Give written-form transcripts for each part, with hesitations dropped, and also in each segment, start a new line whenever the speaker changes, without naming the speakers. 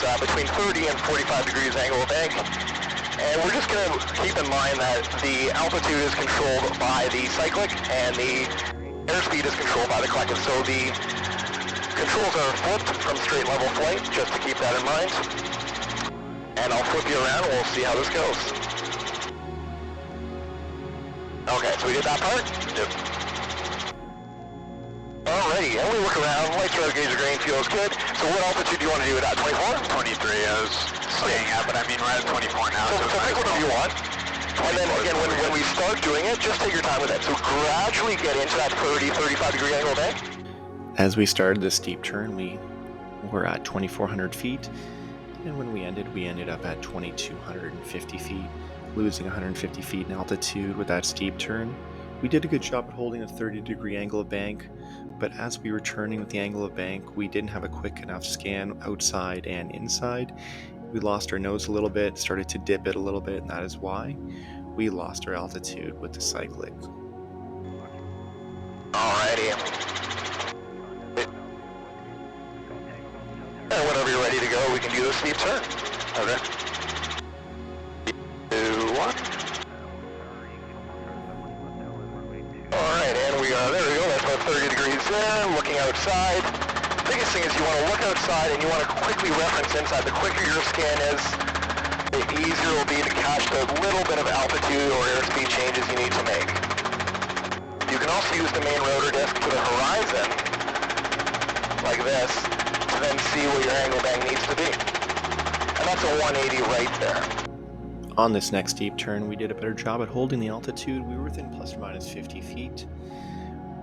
it's between 30 and 45 degrees angle of bank. And we're just going to keep in mind that the altitude is controlled by the cyclic and the airspeed is controlled by the collective. So the controls are flipped from straight level flight, just to keep that in mind. And I'll flip you around and we'll see how this goes. Okay, so we did that part? Yep. Alrighty, and we look around, lights are out, gauge of green, feels good. So what altitude do you want to do it at, 24?
23 I was staying at, but I mean we're at 24 now.
So pick whatever you want. And then again, when we start doing it, just take your time with it. So gradually get into that 30, 35 degree angle bank.
As we started this steep turn, we were at 2,400 feet, and when we ended up at 2,250 feet, losing 150 feet in altitude with that steep turn. We did a good job at holding a 30-degree angle of bank, but as we were turning with the angle of bank, we didn't have a quick enough scan outside and inside. We lost our nose a little bit, started to dip it a little bit, and that is why we lost our altitude with the cyclic.
Alrighty. And whenever you're ready to go, we can do the steep turn. Okay. 2, 1. Alright, and we are, there we go, that's about 30 degrees there, looking outside. Biggest thing is you want to look outside and you want to quickly reference inside. The quicker your scan is, the easier it will be to catch the little bit of altitude or airspeed changes you need to make. You can also use the main rotor disc to the horizon, like this, to then see where your angle bang needs to be. And that's a 180 right there.
On this next steep turn, we did a better job at holding the altitude. We were within plus or minus 50 feet,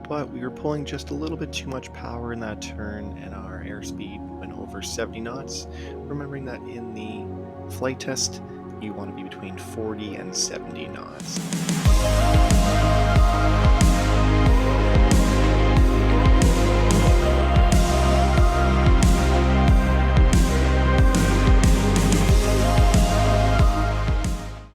but we were pulling just a little bit too much power in that turn, and our airspeed went over 70 knots. Remembering that in the flight test, you want to be between 40 and 70 knots.